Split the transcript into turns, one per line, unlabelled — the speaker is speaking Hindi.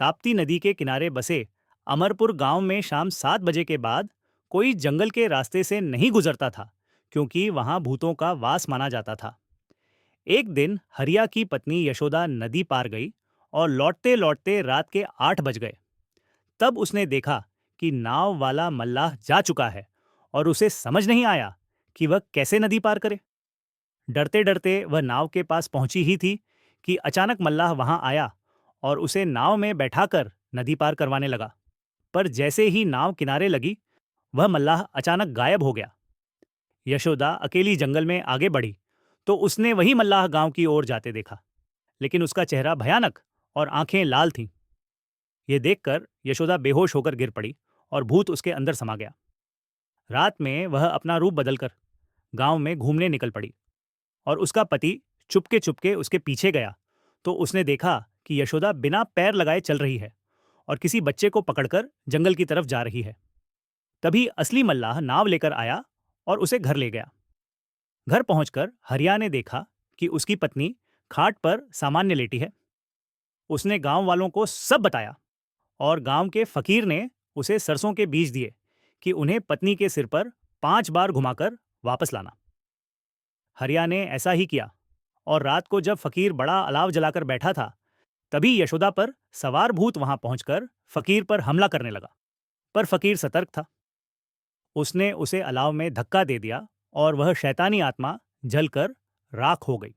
ताप्ती नदी के किनारे बसे अमरपुर गांव में शाम 7 बजे के बाद कोई जंगल के रास्ते से नहीं गुजरता था, क्योंकि वहां भूतों का वास माना जाता था। एक दिन हरिया की पत्नी यशोदा नदी पार गई और लौटते लौटते रात के 8 बज गए। तब उसने देखा कि नाव वाला मल्लाह जा चुका है और उसे समझ नहीं आया कि वह कैसे नदी पार करे। डरते डरते वह नाव के पास पहुंची ही थी कि अचानक मल्लाह वहां आया और उसे नाव में बैठाकर नदी पार करवाने लगा। पर जैसे ही नाव किनारे लगी, वह मल्लाह अचानक गायब हो गया। यशोदा अकेली जंगल में आगे बढ़ी तो उसने वही मल्लाह गांव की ओर जाते देखा, लेकिन उसका चेहरा भयानक और आंखें लाल थीं। ये देखकर यशोदा बेहोश होकर गिर पड़ी और भूत उसके अंदर समा गया। रात में वह अपना रूप बदलकर गांव में घूमने निकल पड़ी और उसका पति चुपके चुपके उसके पीछे गया तो उसने देखा कि यशोदा बिना पैर लगाए चल रही है और किसी बच्चे को पकड़कर जंगल की तरफ जा रही है। तभी असली मल्लाह नाव लेकर आया और उसे घर ले गया। घर पहुंचकर हरिया ने देखा कि उसकी पत्नी खाट पर सामान्य लेटी है। उसने गांव वालों को सब बताया और गांव के फकीर ने उसे सरसों के बीज दिए कि उन्हें पत्नी के सिर पर 5 बार घुमाकर वापस लाना। हरिया ने ऐसा ही किया और रात को जब फकीर बड़ा अलाव जलाकर बैठा था, तभी यशोदा पर सवार भूत वहां पहुंचकर फकीर पर हमला करने लगा। पर फकीर सतर्क था। उसने उसे अलाव में धक्का दे दिया और वह शैतानी आत्मा जलकर राख हो गई।